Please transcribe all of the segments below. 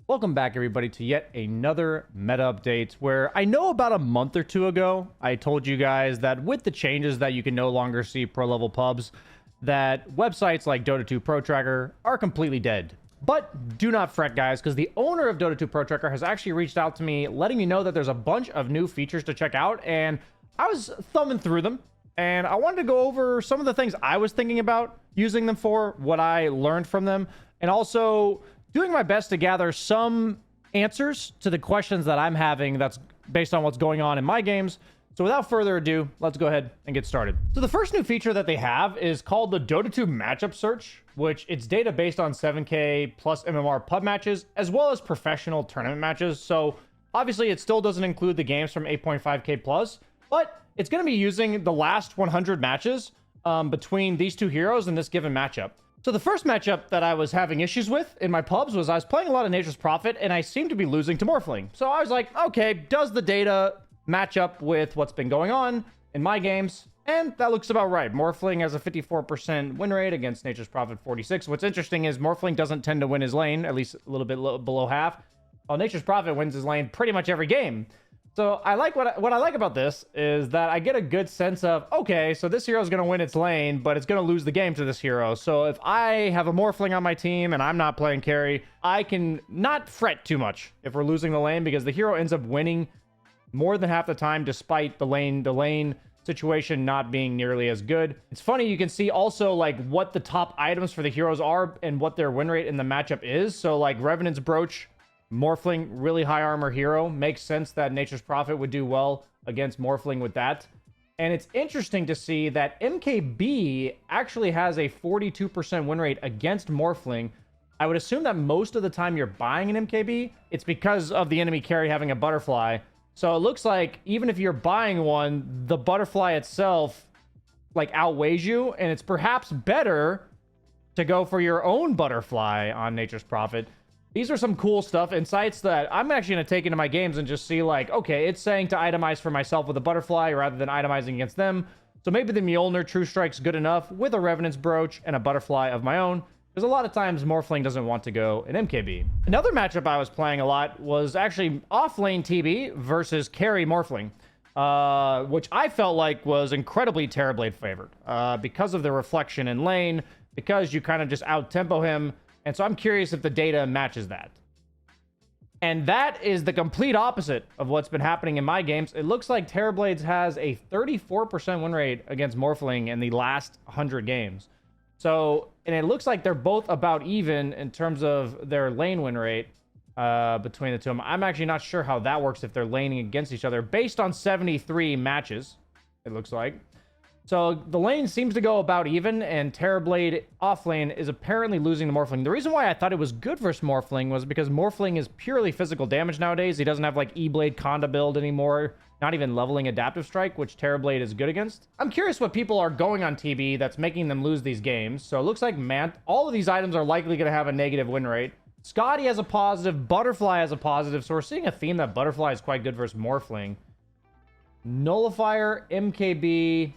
Welcome back, everybody, to yet another meta update where I know about a month or two ago, I told you guys that with the changes that you can no longer see pro level pubs, that websites like Dota 2 Pro Tracker are completely dead. But do not fret, guys, because the owner of Dota 2 Pro Tracker has actually reached out to me letting me know that there's a bunch of new features to check out, and I was thumbing through them. And I wanted to go over some of the things I was thinking about using them for, what I learned from them, and also doing my best to gather some answers to the questions that I'm having that's based on what's going on in my games. So without further ado, let's go ahead and get started. So the first new feature that they have is called the Dota 2 Matchup Search, which it's data based on 7K plus MMR pub matches, as well as professional tournament matches. So obviously it still doesn't include the games from 8.5K plus, but it's going to be using the last 100 matches between these two heroes in this given matchup. So the first matchup that I was having issues with in my pubs was I was playing a lot of Nature's Prophet and I seemed to be losing to Morphling. So I was like, okay, does the data match up with what's been going on in my games? And that looks about right. Morphling has a 54% win rate against Nature's Prophet 46. What's interesting is Morphling doesn't tend to win his lane, at least a little bit below half, while Nature's Prophet wins his lane pretty much every game. So I like what I like about this is that I get a good sense of, okay, so this hero is going to win its lane, but it's going to lose the game to this hero. So if I have a Morphling on my team and I'm not playing carry, I can not fret too much if we're losing the lane because the hero ends up winning more than half the time despite the lane situation not being nearly as good. It's funny, you can see also like what the top items for the heroes are and what their win rate in the matchup is. So like Revenant's Brooch, Morphling, really high armor hero. Makes sense that Nature's Prophet would do well against Morphling with that. And it's interesting to see that MKB actually has a 42% win rate against Morphling. I would assume that most of the time you're buying an MKB, it's because of the enemy carry having a butterfly. So it looks like even if you're buying one, the butterfly itself like outweighs you, and it's perhaps better to go for your own butterfly on Nature's Prophet. These are some cool stuff, insights that I'm actually going to take into my games and just see like, okay, it's saying to itemize for myself with a butterfly rather than itemizing against them. So maybe the Mjolnir True Strike's good enough with a Revenant's Brooch and a butterfly of my own, because a lot of times Morphling doesn't want to go an MKB. Another matchup I was playing a lot was actually off-lane TB versus carry Morphling, which I felt like was incredibly Terrorblade favored because of the reflection in lane, because you kind of just out-tempo him. And so I'm curious if the data matches that. And that is the complete opposite of what's been happening in my games. It looks like Terrorblades has a 34% win rate against Morphling in the last 100 games. So, and it looks like they're both about even in terms of their lane win rate between the two of them. I'm actually not sure how that works if they're laning against each other based on 73 matches, it looks like. So the lane seems to go about even, and Terrorblade off lane is apparently losing to Morphling. The reason why I thought it was good versus Morphling was because Morphling is purely physical damage nowadays. He doesn't have like E-Blade Conda build anymore, not even leveling Adaptive Strike, which Terrorblade is good against. I'm curious what people are going on TB that's making them lose these games. So it looks like all of these items are likely going to have a negative win rate. Scotty has a positive, Butterfly has a positive, so we're seeing a theme that Butterfly is quite good versus Morphling. Nullifier, MKB...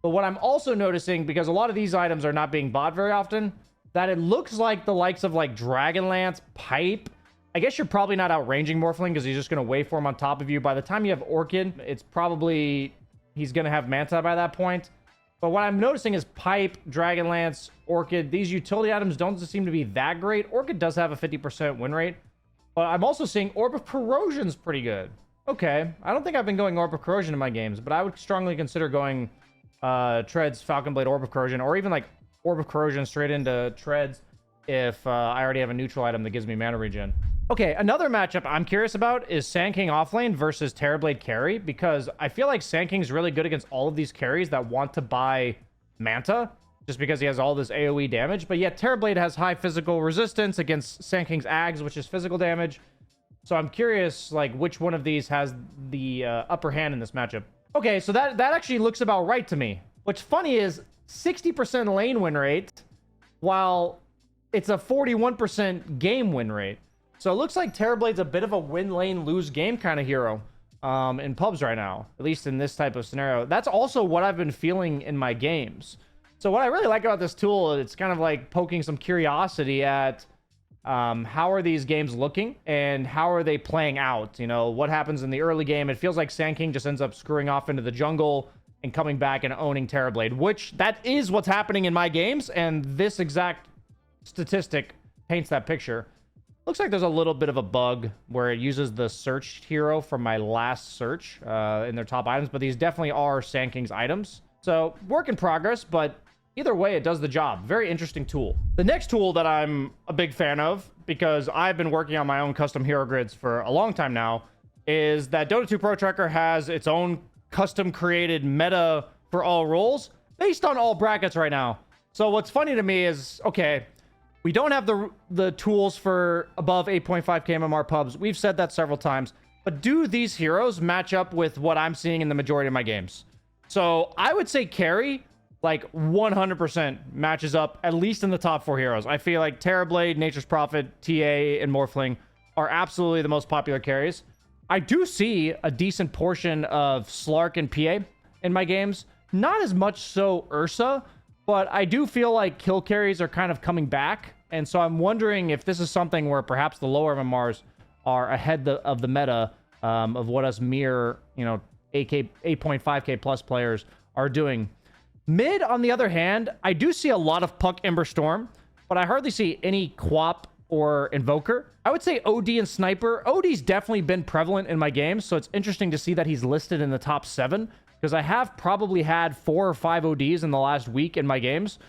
But what I'm also noticing, because a lot of these items are not being bought very often, that it looks like the likes of like Dragonlance, Pipe. I guess you're probably not outranging Morphling because he's just going to waveform on top of you. By the time you have Orchid, it's probably he's going to have Manta by that point. But what I'm noticing is Pipe, Dragonlance, Orchid, these utility items don't seem to be that great. Orchid does have a 50% win rate. But I'm also seeing Orb of Corrosion's pretty good. Okay, I don't think I've been going Orb of Corrosion in my games, but I would strongly consider going Treads, Falcon Blade, Orb of Corrosion, or even like Orb of Corrosion straight into Treads if I already have a neutral item that gives me mana regen. Okay, another matchup I'm curious about is Sand King offlane versus Terrorblade carry, because I feel like Sand King's really good against all of these carries that want to buy Manta, just because he has all this AoE damage, but yet Terrorblade has high physical resistance against Sand King's Ags, which is physical damage. So I'm curious like which one of these has the upper hand in this matchup. Okay, so that actually looks about right to me. What's funny is 60% lane win rate, while it's a 41% game win rate. So it looks like Terrorblade's a bit of a win lane, lose game kind of hero in pubs right now, at least in this type of scenario. That's also what I've been feeling in my games. So what I really like about this tool, it's kind of like poking some curiosity at How are these games looking and how are they playing out? You know, what happens in the early game? It feels like Sand King just ends up screwing off into the jungle and coming back and owning Terrorblade, which that is what's happening in my games. And this exact statistic paints that picture. Looks like there's a little bit of a bug where it uses the searched hero from my last search in their top items, but these definitely are Sand King's items. So work in progress, but either way, it does the job. Very interesting tool. The next tool that I'm a big fan of, because I've been working on my own custom hero grids for a long time now, is that Dota 2 Pro Tracker has its own custom created meta for all roles based on all brackets right now. So what's funny to me is, okay, we don't have the tools for above 8.5k MMR pubs. We've said that several times. But do these heroes match up with what I'm seeing in the majority of my games? So I would say carry, like 100% matches up, at least in the top 4 heroes. I feel like Terrorblade, Nature's Prophet, TA, and Morphling are absolutely the most popular carries. I do see a decent portion of Slark and PA in my games. Not as much so Ursa, but I do feel like kill carries are kind of coming back. And so I'm wondering if this is something where perhaps the lower MMRs are ahead of the meta of what us mere, 8.5k plus players are doing. Mid, on the other hand, I do see a lot of Puck Ember Storm, but I hardly see any Quap or Invoker. I would say OD and Sniper. OD's definitely been prevalent in my games, so it's interesting to see that he's listed in the top 7, because I have probably had 4 or 5 ODs in the last week in my games.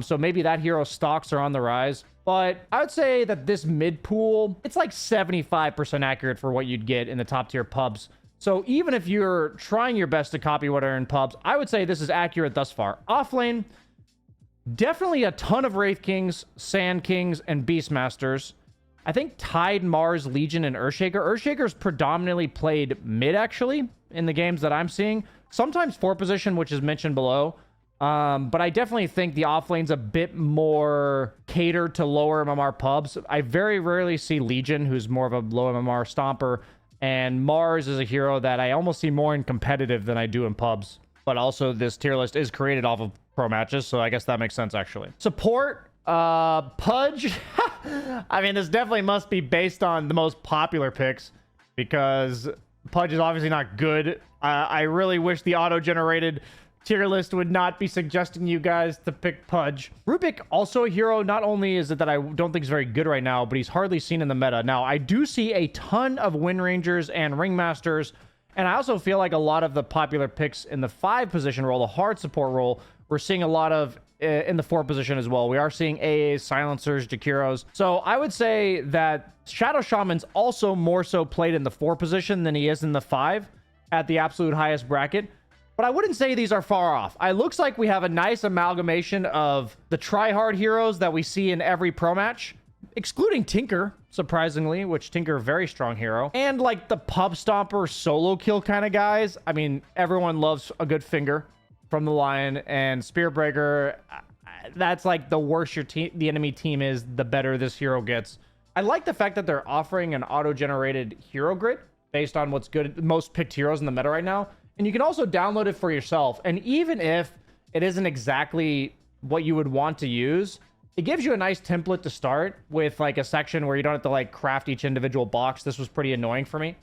So maybe that hero stocks are on the rise. But I would say that this mid pool, it's like 75% accurate for what you'd get in the top tier pubs. So even if you're trying your best to copy what are in pubs, I would say this is accurate thus far. Offlane, definitely a ton of Wraith Kings, Sand Kings, and Beastmasters. I think Tide, Mars, Legion, and Earthshaker. Earthshaker's predominantly played mid, actually, in the games that I'm seeing. Sometimes 4 position, which is mentioned below. But I definitely think the offlane's a bit more catered to lower MMR pubs. I very rarely see Legion, who's more of a low MMR stomper. And Mars is a hero that I almost see more in competitive than I do in pubs. But also, this tier list is created off of pro matches, so I guess that makes sense, actually. Support, Pudge. I mean, this definitely must be based on the most popular picks, because Pudge is obviously not good. I really wish the auto-generated tier list would not be suggesting you guys to pick Pudge. Rubik, also a hero. Not only is it that I don't think is very good right now, but he's hardly seen in the meta. Now, I do see a ton of Wind Rangers and Ringmasters, and I also feel like a lot of the popular picks in the 5 position role, the hard support role, we're seeing a lot of in the 4 position as well. We are seeing AAs, Silencers, Jakiros. So I would say that Shadow Shaman's also more so played in the 4 position than he is in the 5 at the absolute highest bracket. But I wouldn't say these are far off. It looks like we have a nice amalgamation of the try-hard heroes that we see in every pro match, excluding Tinker, surprisingly, which Tinker, very strong hero, and like the pub stomper solo kill kind of guys. I mean, everyone loves a good finger from the Lion, and Spearbreaker, that's like the worse the enemy team is, the better this hero gets. I like the fact that they're offering an auto-generated hero grid based on what's good, most picked heroes in the meta right now. And you can also download it for yourself. And even if it isn't exactly what you would want to use, it gives you a nice template to start with, like a section where you don't have to like craft each individual box. This was pretty annoying for me.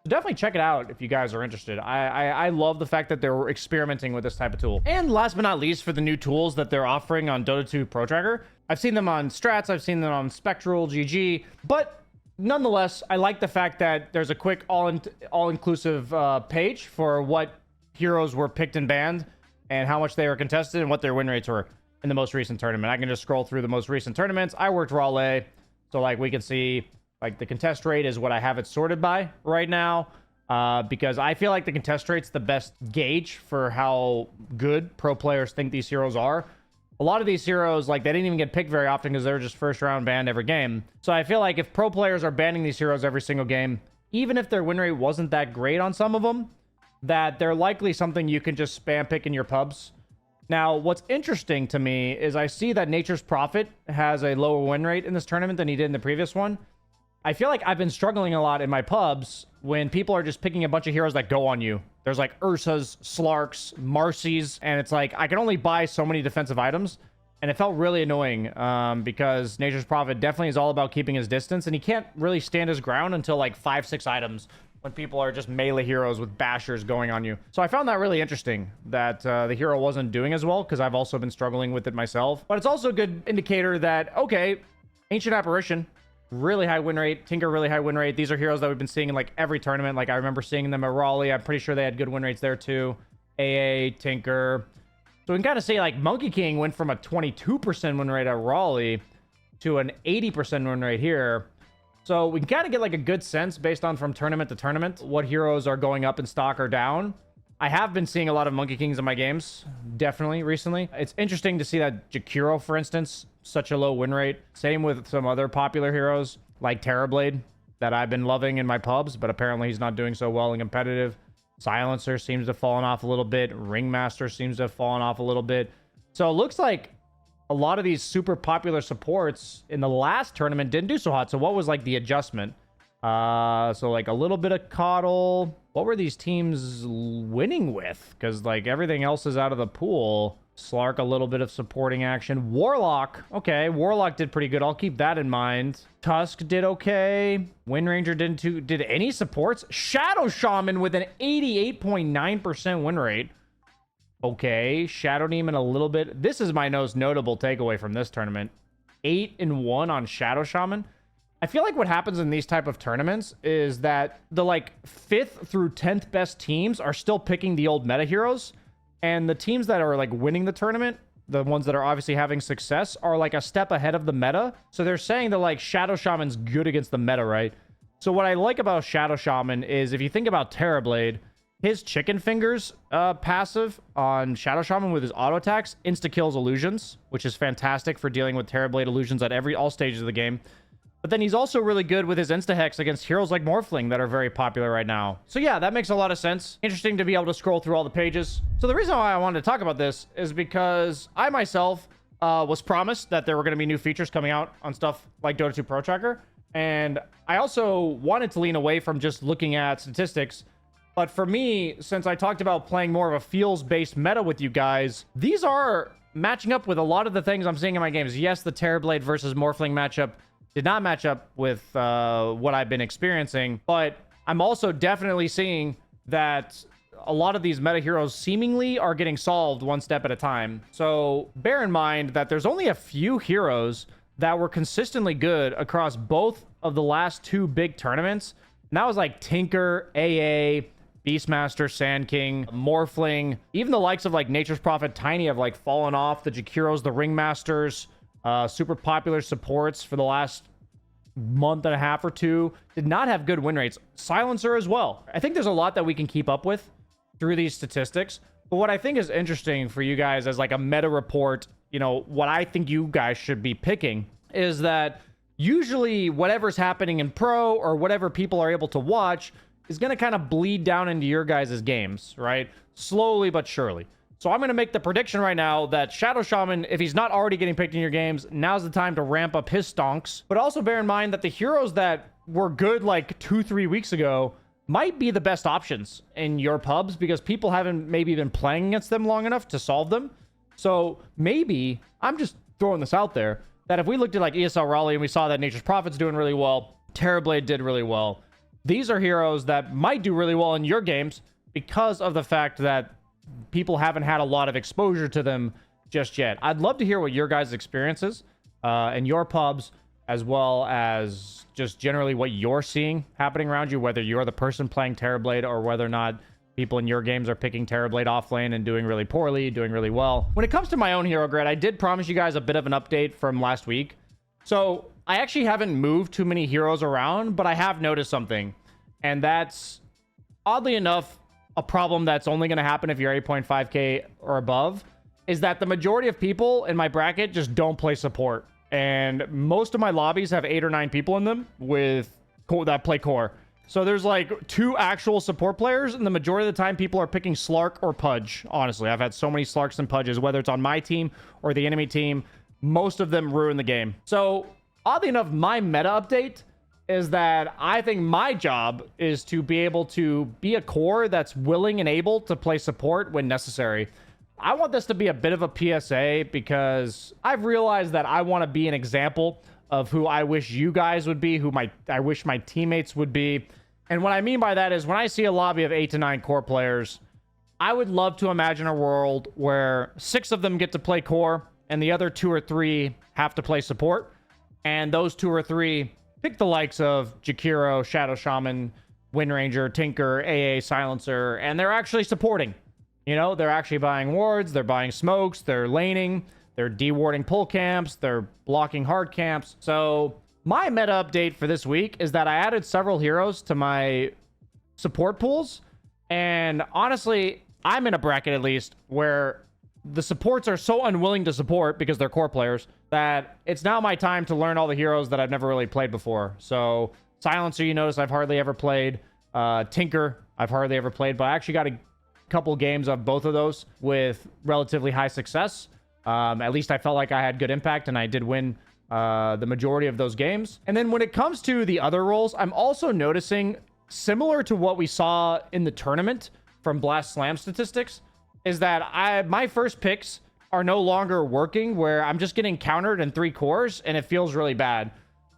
So definitely check it out if you guys are interested. I love the fact that they're experimenting with this type of tool. And last but not least, for the new tools that they're offering on Dota 2 Pro Tracker, I've seen them on Strats, I've seen them on Spectral, GG, but nonetheless, I like the fact that there's a quick all-inclusive page for what heroes were picked and banned and how much they were contested and what their win rates were in the most recent tournament. I can just scroll through the most recent tournaments. I worked Raleigh, so like we can see like the contest rate is what I have it sorted by right now, because I feel like the contest rate's the best gauge for how good pro players think these heroes are. A lot of these heroes, like, they didn't even get picked very often because they were just first round banned every game. So I feel like if pro players are banning these heroes every single game, even if their win rate wasn't that great on some of them, that they're likely something you can just spam pick in your pubs. Now, what's interesting to me is I see that Nature's Prophet has a lower win rate in this tournament than he did in the previous one. I feel like I've been struggling a lot in my pubs when people are just picking a bunch of heroes that go on you. There's like Ursas, Slarks, Marcies, and it's like I can only buy so many defensive items. And it felt really annoying because Nature's Prophet definitely is all about keeping his distance, and he can't really stand his ground until like 5-6 items when people are just melee heroes with bashers going on you. So I found that really interesting that the hero wasn't doing as well, because I've also been struggling with it myself. But it's also a good indicator that, okay, Ancient Apparition, really high win rate. Tinker, really high win rate. These are heroes that we've been seeing in like every tournament. Like I remember seeing them at Raleigh. I'm pretty sure they had good win rates there too. AA, Tinker. So we can kind of say like Monkey King went from a 22% win rate at Raleigh to an 80% win rate here. So we can kind of get like a good sense based on from tournament to tournament what heroes are going up in stock or down. I have been seeing a lot of Monkey Kings in my games, definitely recently. It's interesting to see that Jakiro, for instance, such a low win rate. Same with some other popular heroes like Terrorblade that I've been loving in my pubs, but apparently he's not doing so well in competitive. Silencer seems to have fallen off a little bit. Ringmaster seems to have fallen off a little bit. So it looks like a lot of these super popular supports in the last tournament didn't do so hot. So what was like the adjustment? So like a little bit of Coddle. What were these teams winning with? Because like everything else is out of the pool. Slark, a little bit of supporting action. Warlock. Okay, Warlock did pretty good. I'll keep that in mind. Tusk did okay. Wind Ranger did any supports? Shadow Shaman with an 88.9% win rate. Okay, Shadow Demon a little bit. This is my most notable takeaway from this tournament. 8-1 on Shadow Shaman. I feel like what happens in these type of tournaments is that the like 5th through 10th best teams are still picking the old meta heroes. And the teams that are like winning the tournament, the ones that are obviously having success, are like a step ahead of the meta. So they're saying that like Shadow Shaman's good against the meta, right? So what I like about Shadow Shaman is if you think about Terrorblade, his Chicken Fingers passive on Shadow Shaman with his auto attacks insta-kills illusions, which is fantastic for dealing with Terrorblade illusions at all stages of the game. But then he's also really good with his insta-hex against heroes like Morphling that are very popular right now. So yeah, that makes a lot of sense. Interesting to be able to scroll through all the pages. So the reason why I wanted to talk about this is because I myself was promised that there were going to be new features coming out on stuff like Dota 2 Pro Tracker. And I also wanted to lean away from just looking at statistics. But for me, since I talked about playing more of a feels-based meta with you guys, these are matching up with a lot of the things I'm seeing in my games. Yes, the Terrorblade versus Morphling matchup did not match up with what I've been experiencing, but I'm also definitely seeing that a lot of these meta heroes seemingly are getting solved one step at a time. So bear in mind that there's only a few heroes that were consistently good across both of the last 2 big tournaments. And that was like Tinker, AA, Beastmaster, Sand King, Morphling. Even the likes of like Nature's Prophet, Tiny have like fallen off. The Jakiros, the Ringmasters, super popular supports for the last month and a half or 2 did not have good win rates. Silencer as well. I think there's a lot that we can keep up with through these statistics. But what I think is interesting for you guys as like a meta report, you know, what I think you guys should be picking is that usually whatever's happening in pro or whatever people are able to watch is going to kind of bleed down into your guys' games, right? Slowly but surely. So I'm going to make the prediction right now that Shadow Shaman, if he's not already getting picked in your games, now's the time to ramp up his stonks. But also bear in mind that the heroes that were good like 2-3 weeks ago might be the best options in your pubs because people haven't maybe been playing against them long enough to solve them. So maybe, I'm just throwing this out there, that if we looked at like ESL Raleigh and we saw that Nature's Prophet's doing really well, Terrorblade did really well, these are heroes that might do really well in your games because of the fact that people haven't had a lot of exposure to them just yet. I'd love to hear what your guys' experiences in your pubs, as well as just generally what you're seeing happening around you, whether you're the person playing Terrorblade or whether or not people in your games are picking Terrorblade off lane and doing really poorly, doing really well. When it comes to my own hero grid, I did promise you guys a bit of an update from last week. So I actually haven't moved too many heroes around, but I have noticed something. And that's, oddly enough, a problem that's only going to happen if you're 8.5k or above, is that the majority of people in my bracket just don't play support. And most of my lobbies have 8 or 9 people in them that play core. So there's like 2 actual support players, and the majority of the time people are picking Slark or Pudge. Honestly, I've had so many Slarks and Pudges, whether it's on my team or the enemy team. Most of them ruin the game. So oddly enough, my meta update is that I think my job is to be able to be a core that's willing and able to play support when necessary. I want this to be a bit of a PSA because I've realized that I want to be an example of who I wish you guys would be, I wish my teammates would be. And what I mean by that is when I see a lobby of 8 to 9 core players, I would love to imagine a world where 6 of them get to play core and the other 2 or 3 have to play support. And those 2 or 3 pick the likes of Jakiro, Shadow Shaman, Wind Ranger, Tinker, AA, Silencer, and they're actually supporting. You know, they're actually buying wards, they're buying smokes, they're laning, they're dewarding pull camps, they're blocking hard camps. So my meta update for this week is that I added several heroes to my support pools. And honestly, I'm in a bracket at least where the supports are so unwilling to support because they're core players that it's now my time to learn all the heroes that I've never really played before. So Silencer, you notice I've hardly ever played. Tinker, I've hardly ever played, but I actually got a couple games of both of those with relatively high success. At least I felt like I had good impact and I did win the majority of those games. And then when it comes to the other roles, I'm also noticing, similar to what we saw in the tournament from Blast Slam statistics, is that my first picks are no longer working, where I'm just getting countered in 3 cores and it feels really bad.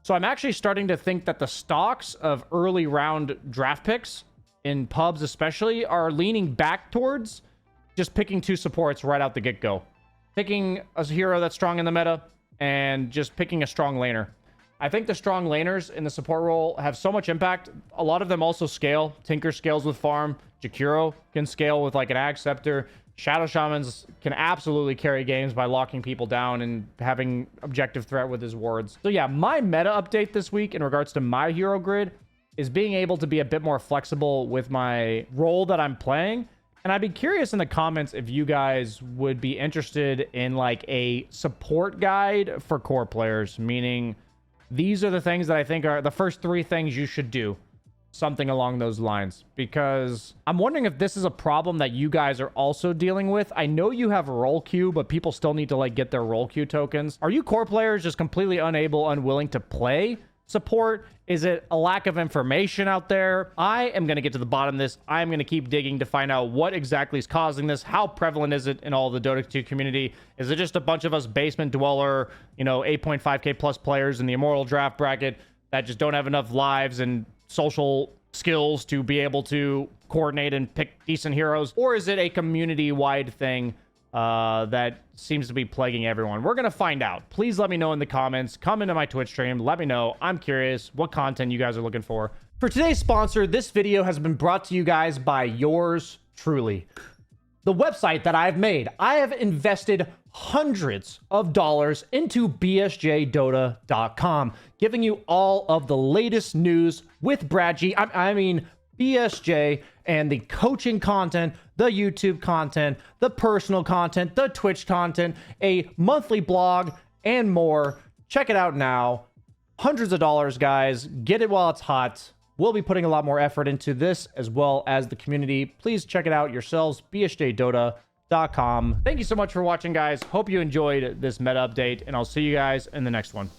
So I'm actually starting to think that the stocks of early round draft picks in pubs especially are leaning back towards just picking 2 supports right out the get-go. Picking a hero that's strong in the meta and just picking a strong laner. I think the strong laners in the support role have so much impact. A lot of them also scale. Tinker scales with farm. Jakiro can scale with like an Ag Scepter. Shadow Shamans can absolutely carry games by locking people down and having objective threat with his wards. So yeah, my meta update this week in regards to my hero grid is being able to be a bit more flexible with my role that I'm playing. And I'd be curious in the comments if you guys would be interested in like a support guide for core players, meaning these are the things that I think are the first 3 things you should do. Something along those lines, because I'm wondering if this is a problem that you guys are also dealing with. I know you have role queue, but people still need to like get their role queue tokens. Are you core players just completely unwilling to play support? Is it a lack of information out there? I am going to get to the bottom of this. I'm going to keep digging to find out what exactly is causing this. How prevalent is it in all the Dota 2 community? Is it just a bunch of us basement dweller, 8.5k plus players in the Immortal draft bracket that just don't have enough lives and social skills to be able to coordinate and pick decent heroes? Or is it a community-wide thing that seems to be plaguing everyone? We're gonna find out. Please let me know in the comments. Come into my Twitch stream, let me know. I'm curious what content you guys are looking for. For today's sponsor, this video has been brought to you guys by yours truly, the website that I've made. I have invested hundreds of dollars into bsjdota.com, giving you all of the latest news with Brad G. I mean, BSJ and the coaching content, the YouTube content, the personal content, the Twitch content, a monthly blog, and more. Check it out now. Hundreds of dollars, guys. Get it while it's hot. We'll be putting a lot more effort into this as well as the community. Please check it out yourselves, bsjdota.com. Thank you so much for watching, guys. Hope you enjoyed this meta update, and I'll see you guys in the next one.